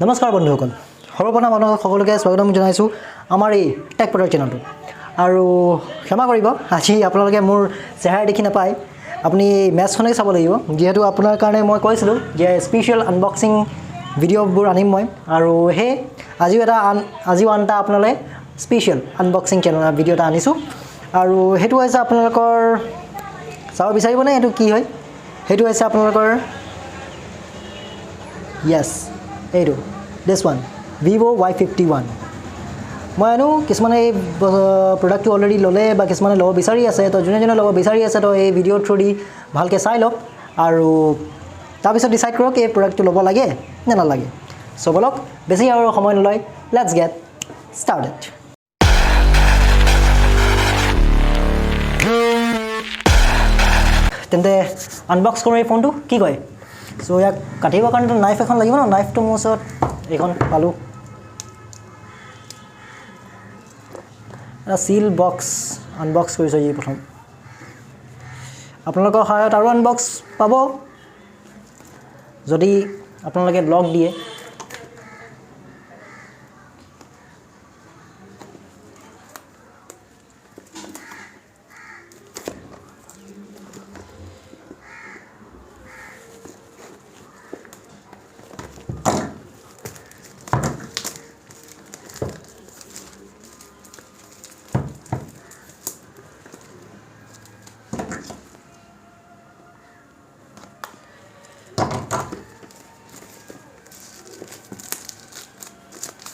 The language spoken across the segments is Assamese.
নমস্কাৰ বন্ধুসকল সৰ্বপ্ৰথম আপোনালোক সকলোকে স্বাগতম জনাইছোঁ আমাৰ এই টেক পটৰ চেনেলটো আৰু ক্ষমা কৰিব আজি আপোনালোকে মোৰ চেহেৰা দেখি নাপায় আপুনি মেচখনেই চাব লাগিব যেহেতু আপোনাৰ কাৰণে মই কৈছিলোঁ যে স্পেচিয়েল আনবক্সিং ভিডিঅ'বোৰ আনিম মই আৰু হে আজিও আনটা আপোনালৈ স্পেচিয়েল আনবক্সিং চেনেল ভিডিঅ' এটা আনিছোঁ আৰু সেইটো হৈছে আপোনালোকৰ চাব বিচাৰিবনে এইটো কি হয় সেইটো হৈছে আপোনালোকৰ yes এইটো this one Vivo Y51 মই আনো কিছুমানে এই প্ৰডাক্টটো অলৰেডি ল'লে বা কিছুমানে ল'ব বিচাৰি আছে তো যোনে ল'ব বিচাৰি আছে তো এই ভিডিঅ' থ্ৰু দি ভালকৈ চাই লওক আৰু তাৰপিছত ডিচাইড কৰক এই প্ৰডাক্টটো ল'ব লাগে নে নালাগে চ' বলক বেছি আৰু সময় নলয় লেটছ গেট ষ্টাৰ্টেড তেন্তে আনবক্স কৰোঁ এই ফোনটো কি কয় চ' ইয়াক কাটিবৰ কাৰণেতো নাইফ এখন লাগিব ন নাইফটো মোৰ ওচৰত এইখন পালোঁ এটা চিল বক্স আনবক্স কৰিছোঁ এই প্ৰথম আপোনালোকৰ সহায়ত আৰু আনবক্স পাব যদি আপোনালোকে ব্লগ দিয়ে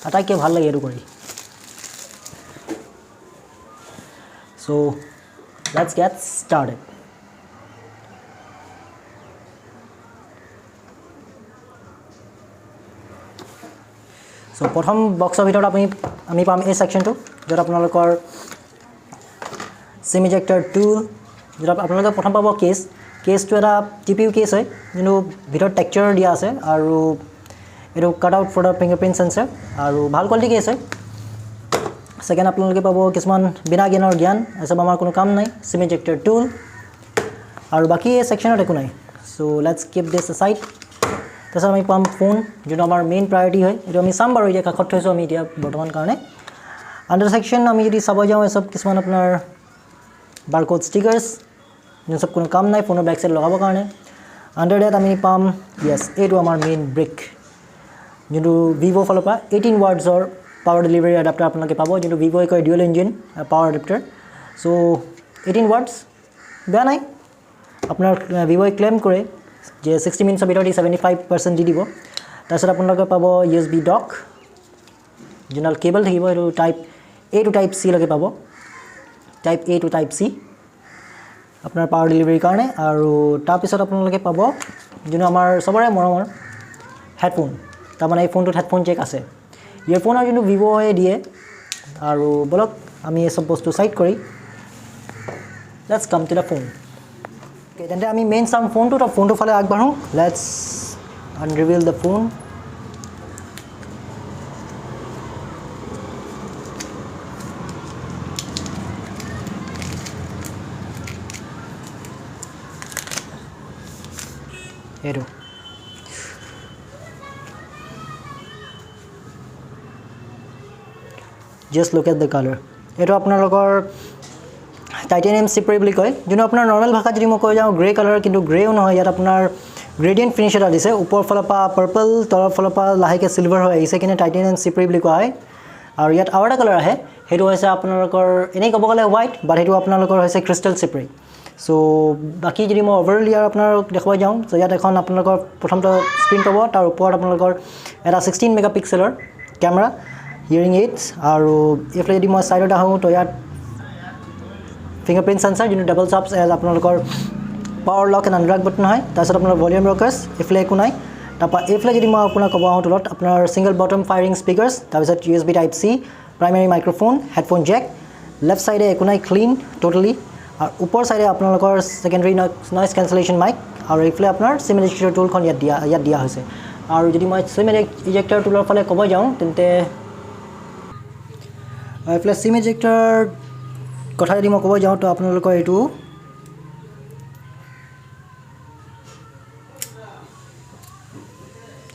আটাইতকৈ ভাল লাগে এইটো কৰি চ' লেটছ গেট ষ্টাৰ্টেড চ' প্ৰথম বক্সৰ ভিতৰত আমি পাম এই ছেকশ্যনটো য'ত আপোনালোকৰ চিম ইজেক্টৰ টুল য'ত আপোনালোকে প্ৰথম পাব কেছটো এটা TPU কেছ হয় যোনটো ভিতৰত টেক্সচাৰ দিয়া আছে আৰু এইটো cut out for the fingerprint sensor আৰু ভাল কোৱালিটি কেছ হয় ছেকেণ্ড আপোনালোকে পাব কিছুমান বিনা জ্ঞানৰ জ্ঞান এসব আমাৰ কোনো কাম নাই চিম ইজেক্টৰ টুল আৰু বাকী এই ছেকশ্যনত একো নাই চ' লেটছ কিপ দিছ এছাইড তাৰপিছত আমি পাম ফোন যোনটো আমাৰ মেইন প্ৰায়ৰিটি হয় এইটো আমি চাম বাৰু এতিয়া কাষত থৈছোঁ আমি এতিয়া বৰ্তমান কাৰণে আণ্ডাৰ ছেকশ্যন আমি যদি চাব যাওঁ এসব কিছুমান আপোনাৰ বাৰক'ড ষ্টিকাৰ্ছ যোন চব কোনো কাম নাই ফোনৰ বেক চাইড লগাবৰ কাৰণে আণ্ডাৰ ডেট আমি পাম য়েছ এইটো আমাৰ মেইন ব্ৰেক যোনটো ভিভ' ফালৰ পৰা 18 ৱাৰ্ডছৰ পাৱাৰ ডেলিভাৰী এডাপ্টাৰ আপোনালোকে পাব যোনটো ভিভ'ই কয় ডুৱেল ইঞ্জিন পাৱাৰ এডাপ্টাৰ চ' 18 ৱাৰ্ডছ বেয়া নাই আপোনাৰ ভিভ'ই ক্লেইম কৰে যে 60 মিনিটছৰ ভিতৰত 75% দি দিব তাৰপিছত আপোনালোকে পাব USB ডক যোনডাল কেবল থাকিব এইটো type A to type C লৈকে পাব type A to type C আপোনাৰ পাৱাৰ ডেলিভাৰীৰ কাৰণে আৰু তাৰপিছত আপোনালোকে পাব যোনটো আমাৰ চবৰে মৰমৰ হেডফোন তাৰমানে এই ফোনটোত হেডফোন জেক আছে ইয়েৰফোন আৰু যোনটো ভিভ'য়ে দিয়ে আৰু বলক আমি এই চব বস্তু চাইড কৰি let's come to the phone তেন্তে আমি মেইন চাম ফোনটোৰ ফালে আগবাঢ়োঁ লেটছ আনৰিভিল দ্য ফোন এইটো just look at the colour এইটো আপোনালোকৰ টাইটেনিয়াম চিপ্ৰি বুলি কয় যোনটো আপোনাৰ নৰ্মেল ভাষাত যদি মই কৈ যাওঁ গ্ৰে কালাৰ কিন্তু গ্ৰেও নহয় ইয়াত আপোনাৰ গ্ৰেডিয়েণ্ট ফিনিছ এটা দিছে ওপৰৰ ফালৰ পৰা পাৰ্পল তলৰ ফালৰ পৰা লাহেকৈ চিলভাৰ হৈ আহিছে কিন্তু টাইটেনিয়াম চিপ্ৰি বুলি কোৱা হয় আৰু ইয়াত আৰু এটা কালাৰ আহে সেইটো হৈছে আপোনালোকৰ এনেই ক'ব গ'লে হোৱাইট বাট সেইটো আপোনালোকৰ হৈছে ক্ৰিষ্টেল চিপ্ৰি চ' বাকী যদি মই অভাৰঅল ইয়াৰ আপোনালোক দেখুৱাই যাওঁ চ' ইয়াত এখন আপোনালোকৰ প্ৰথমটো স্ক্ৰীণ পাব তাৰ ওপৰত আপোনালোকৰ এটা 16 মেগাপিক্সেলৰ কেমেৰা হিয়াৰিং এইডছ আৰু এইফালে যদি মই ছাইডত আহোঁ তো ইয়াত ফিংগাৰপ্ৰিণ্ট সেন্সৰ যোনটো ডাবল চাপছ এজ আপোনালোকৰ power lock and unlock button হয় তাৰপিছত আপোনাৰ ভলিউম ৰকাৰ্ছ এইফালে একো নাই তাৰপৰা এইফালে যদি মই আপোনাক ক'ব আহোঁ তলত আপোনাৰ ছিংগল বটম ফায়াৰিং স্পীকাৰ্ছ তাৰপিছত USB type C primary microphone headphone jack left ছাইডে একো নাই ক্লিন ট'টেলি আৰু ওপৰ ছাইডে আপোনালোকৰ ছেকেণ্ডেৰী নইজ কেঞ্চেলেশ্যন মাইক আৰু এইফালে আপোনাৰ চিম ইজেক্টৰ টুলখন ইয়াত দিয়া হৈছে আৰু যদি মই চিম ইজেক্টৰ টুলৰ ফালে ক'ব যাওঁ তেন্তে এইফালে চিম ইজেক্টৰ কথা যদি মই ক'ব যাওঁ তো আপোনালোকৰ এইটো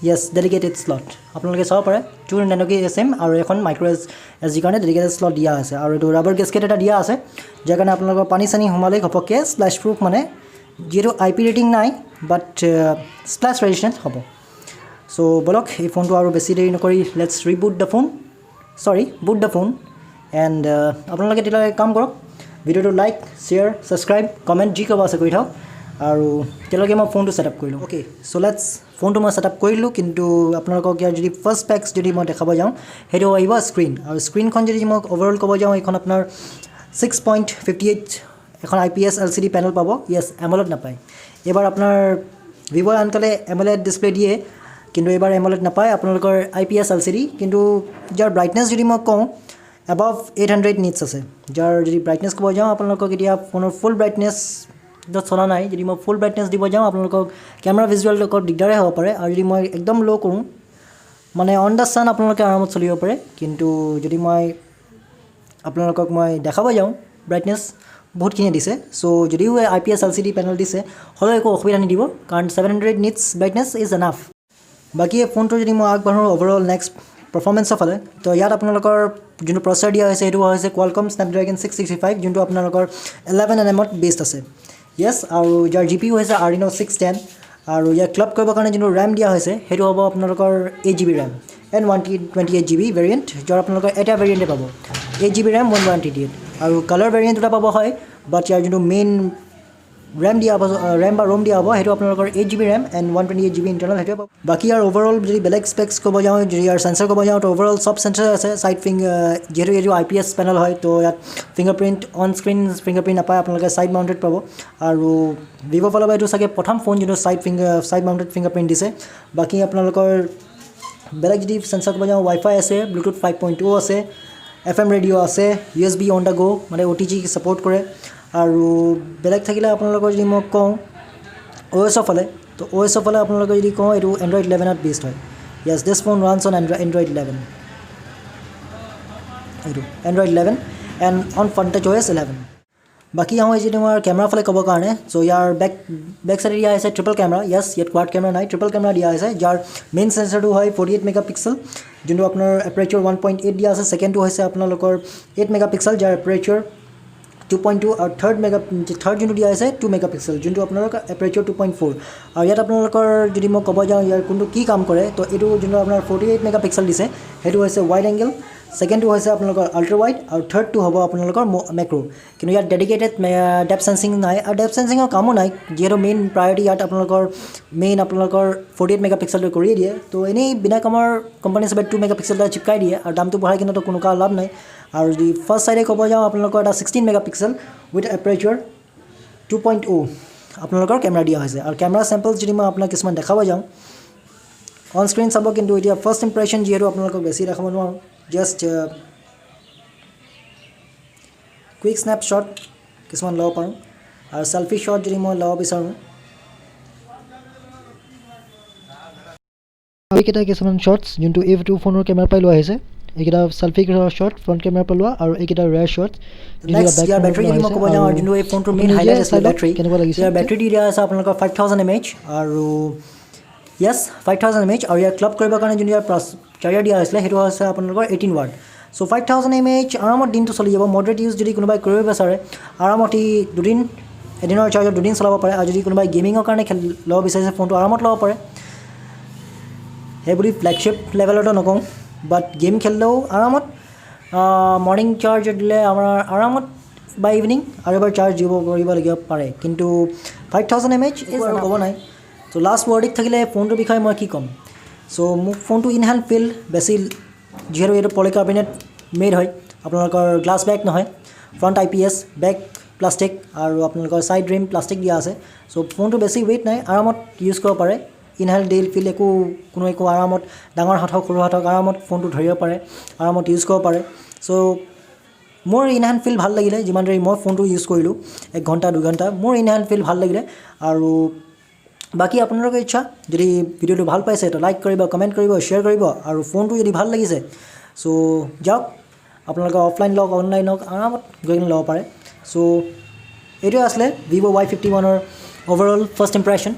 য়েছ ডেডিকেটেড স্লট আপোনালোকে চাব পাৰে 2 nano SIM আৰু এখন মাইক্ৰ SD কাৰণে ডেডিকেটেড স্লট দিয়া আছে আৰু এইটো ৰাবাৰ গেস্কেট এটা দিয়া আছে যাৰ কাৰণে আপোনালোকৰ পানী চানী সোমালে ঘপককৈ স্প্লেছ প্ৰুফ মানে যিহেতু IP ৰেটিং নাই বাট স্প্লেছ ৰেজিষ্টেণ্ট হ'ব চ' বলক এই ফোনটো আৰু বেছি দেৰি নকৰি let's reboot the phone boot the phone and আপোনালোকে তেতিয়াহ'লে কাম কৰক ভিডিঅ'টো লাইক শ্বেয়াৰ ছাবস্ক্ৰাইব কমেণ্ট যি ক'ব আছে কৰি থাকক আৰু তেতিয়ালৈকে মই ফোনটো ছেটআপ কৰিলোঁ অ'কে চ' লেটছ ফোনটো মই ছেটআপ কৰিলোঁ কিন্তু আপোনালোকক ইয়াৰ যদি ফাৰ্ষ্ট পেক্স যদি মই দেখাব যাওঁ সেইটো আহিব স্ক্ৰীণ আৰু স্ক্ৰীণখন যদি মই অভাৰঅল ক'ব যাওঁ এইখন আপোনাৰ 6.58 এখন IPS LCD পেনেল পাব য়েছ AMOLED নাপায় এইবাৰ আপোনাৰ Vivo আনকালে AMOLED ডিছপ্লে দিয়ে কিন্তু এইবাৰ AMOLED নাপায় আপোনালোকৰ IPS LCD কিন্তু যাৰ ব্ৰাইটনেছ যদি মই কওঁ above 800 নিটছ আছে যাৰ যদি ব্ৰাইটনেছ ক'ব যাওঁ আপোনালোকক এতিয়া ফোনৰ ফুল ব্ৰাইটনেছ চলা নাই যদি মই ফুল ব্ৰাইটনেছ দিব যাওঁ আপোনালোকক কেমেৰা ভিজুৱেল লগত দিগদাৰে হ'ব পাৰে আৰু যদি মই একদম ল' কৰোঁ মানে অন দ্য ছান আপোনালোকে আৰামত চলিব পাৰে কিন্তু যদি মই আপোনালোকক মই দেখাব যাওঁ ব্ৰাইটনেছ বহুতখিনি দিছে চ' যদিও IPS LCD পেনেল দিছে হ'লেও একো অসুবিধা নিদিব কাৰণ 700 নিটছ ব্ৰাইটনেছ ইজ এনাফ বাকী এই ফোনটো যদি মই আগবাঢ়োঁ অভাৰঅল নেক্সট পাৰফৰ্মেঞ্চৰ ফালে তো ইয়াত আপোনালোকৰ যোনটো প্ৰচেছৰ দিয়া হৈছে সেইটো হৈছে Qualcomm Snapdragon 665 যোনটো আপোনালোকৰ 11nm বেছড আছে য়েছ আৰু যাৰ GPU হৈছে Adreno 610 আৰু ইয়াৰ ক্লাব কৰিবৰ কাৰণে যোনটো ৰেম দিয়া হৈছে সেইটো হ'ব আপোনালোকৰ 8GB RAM and 128GB variant যাৰ আপোনালোকৰ এটা ভেৰিয়েণ্টে পাব 8GB ৰেম 128 আৰু কালাৰ ভেৰিয়েণ্ট দুটা পাব হয় বাট ইয়াৰ যোনটো মেইন ৰেম দিয়া হ'ব ৰেম বা ৰোম দিয়া হ'ব সেইটো আপোনালোকৰ 8GB RAM and 128GB internal সেইটোৱে পাব বাকী আৰু অভাৰঅল যদি বেলেগ স্পেক্স ক'ব যাওঁ যদি ইয়াৰ চেঞ্চৰ ক'ব যাওঁ তো অভাৰঅল চব চেঞ্চৰ আছে ছাইড যিহেতু এইটো IPS পেনেল হয় তো ইয়াত ফিংগাৰপ্ৰিণ্ট অন স্ক্ৰীণ ফিংগাৰপ্ৰিণ্ট নাপায় আপোনালোকে ছাইড মাউণ্টেড পাব আৰু Vivo ফালৰ পৰা এইটো চাগে প্ৰথম ফোন যোনটো ছাইড মাউণ্টেড ফিংগাৰপ্ৰিণ্ট দিছে বাকী আপোনালোকৰ বেলেগ যদি চেঞ্চৰ ক'ব যাওঁ Wi-Fi আছে Bluetooth 5.2 আছে FM ৰেডিঅ' আছে USB অন দ্য গো মানে OTG ছাপৰ্ট কৰে আৰু বেলেগ থাকিলে আপোনালোকৰ যদি মই কওঁ OS ফালে তো OS ফালে আপোনালোকে যদি কওঁ এইটো Android 11ত বেছড হয় য়েছ দিছ ফোন ৰানছ অন Android 11 এইটো Android 11 এণ্ড অন FunTouchOS 11 বাকী আহোঁ যদি মই কেমেৰা ফালে ক'বৰ কাৰণে চ' ইয়াৰ বেক চাইডে দিয়া হৈছে ট্ৰিপল কেমেৰা য়েছ ইয়াত কোৱাড কেমেৰা নাই ট্ৰিপল কেমেৰা দিয়া হৈছে যাৰ মেইন চেঞ্চৰটো হয় 48 মেগাপিক্সেল যোনটো আপোনাৰ এপাৰেচাৰ 1.8 দিয়া আছে ছেকেণ্ডটো হৈছে আপোনালোকৰ 8 মেগাপিক্সেল যাৰ এপাৰেচাৰ 2.2 আৰু থাৰ্ড যোনটো দিয়া আছে 2 মেগাপিক্সেল যোনটো আপোনালোকৰ এপাৰেচাৰ 2.4 আৰু ইয়াত আপোনালোকৰ যদি মই ক'ব যাওঁ ইয়াৰ কোনটো কি কাম কৰে তো এইটো যোনটো আপোনাৰ 48 মেগাপিক্সেল দিছে সেইটো হৈছে ৱাইড এংগেল ছেকেণ্ডটো হৈছে আপোনালোকৰ আল্ট্ৰা ৱাইড আৰু থাৰ্ডটো হ'ব আপোনালোকৰ মেক্ৰ' কিন্তু ইয়াত ডেডিকেটেড ডেপ চেন্সিং নাই আৰু ডেপ চেন্সিঙৰ কামো নাই যিহেতু মেইন প্ৰায়ৰিটি ইয়াত আপোনালোকৰ 48 মেগাপিক্সেলটো কৰিয়ে দিয়ে তো এনেই বিনা কামৰ কোম্পানী হিচাপে 2 মেগাপিক্সেল এটা চিপকাই দিয়ে আৰু দামটো বঢ়াই কিনেতো কোনো কাৰ লাভ নাই আৰু যদি ফাৰ্ষ্ট চাইডে ক'ব যাওঁ আপোনালোকৰ এটা 16 মেগাপিক্সেল উইথ এপাৰেচাৰ 2.0 আপোনালোকৰ কেমেৰা দিয়া হৈছে আৰু কেমেৰা চেম্পলছ যদি মই আপোনাক কিছুমান দেখাব যাওঁ অন স্ক্ৰীণ চাব কিন্তু এতিয়া ফাৰ্ষ্ট ইম্প্ৰেশ্যন যিহেতু আপোনালোকক বেছি দেখাব নোৱাৰোঁ জাষ্ট কুইক স্নেপশ্বট কিছুমান ল'ব পাৰোঁ আৰু চেল্ফি শ্বট যদি মই ল'ব বিচাৰোঁ এইকেইটা কিছুমান শ্বটছ যোনটো এইটো ফোনৰ কেমেৰা পাই লোৱা আহিছে এইকেইটা চেল্ফি শ্বট ফ্ৰণ্ট কেমেৰা পৰা লোৱা আৰু এইকেইটা ৰেয়াৰ শ্বট ইয়াৰ বেটাৰী যদি মই ক'ব যাওঁ যোনটো এই ফোনটোৰ মেইন হাইলাইট আছিলে বেটাৰী কেনেকুৱা লাগিছে ইয়াৰ বেটাৰী দি দিয়া আছে আপোনালোকৰ 5000 mAh আৰু য়েছ 5000 mAh আৰু ইয়াৰ ক্লাব কৰিবৰ কাৰণে যোনটো ইয়াৰ চাৰ্জাৰ দিয়া হৈছিলে সেইটো হৈছে আপোনালোকৰ 18 ৱাট চ' 5000 mAh আৰামত দিনটো চলি যাব মডাৰেট ইউজ যদি কোনোবাই কৰিব বিচাৰে আৰামত এদিনৰ চাৰ্জাৰ 2 দিন চলাব পাৰে আৰু যদি কোনোবাই গেমিঙৰ কাৰণে ল'ব বিচাৰিছে ফোনটো আৰামত ল'ব পাৰে সেইবুলি ফ্লেগশ্বিপ লেভেলতো নকওঁ বাট গেম খেলিলেও আৰামত মৰ্ণিং চাৰ্জ দিলে আমাৰ আৰামত বা ইভিনিং আৰু এবাৰ চাৰ্জ কৰিবলগীয়া পাৰে কিন্তু 5000 mAh আৰু ক'ব নাই চ' লাষ্ট ৱৰ্ডিক থাকিলে ফোনটোৰ বিষয়ে মই কি ক'ম চ' মোক ফোনটো ইন হেণ্ড ফিল বেছি যিহেতু এইটো পলিকাৰ্বনেট মেড হয় আপোনালোকৰ গ্লাছ বেক নহয় ফ্ৰণ্ট IPS বেক প্লাষ্টিক আৰু আপোনালোকৰ ছাইড ৰিম প্লাষ্টিক দিয়া আছে চ' ফোনটো বেছি ৱেইট নাই আৰামত ইউজ কৰিব পাৰে ইন হেণ্ড ডেইল ফিল একো আৰামত ডাঙৰ হাত হওক সৰু হাত হওক আৰামত ফোনটো ধৰিব পাৰে আৰামত ইউজ কৰিব পাৰে চ' মোৰ ইন হেণ্ড ফিল ভাল লাগিলে যিমান দেৰি মই ফোনটো ইউজ কৰিলোঁ 1 ঘণ্টা 2 ঘণ্টা মোৰ ইন হেণ্ড ফিল ভাল লাগিলে আৰু বাকী আপোনালোকৰ ইচ্ছা যদি ভিডিঅ'টো ভাল পাইছে তো লাইক কৰিব কমেণ্ট কৰিব শ্বেয়াৰ কৰিব আৰু ফোনটো যদি ভাল লাগিছে চ' যাওক আপোনালোকে অফলাইন লওক অনলাইন লওক আৰামত গৈ কিনে ল'ব পাৰে চ' এইটোৱে আছিলে Vivo Y51ৰ অভাৰঅল ফাৰ্ষ্ট ইম্প্ৰেশ্যন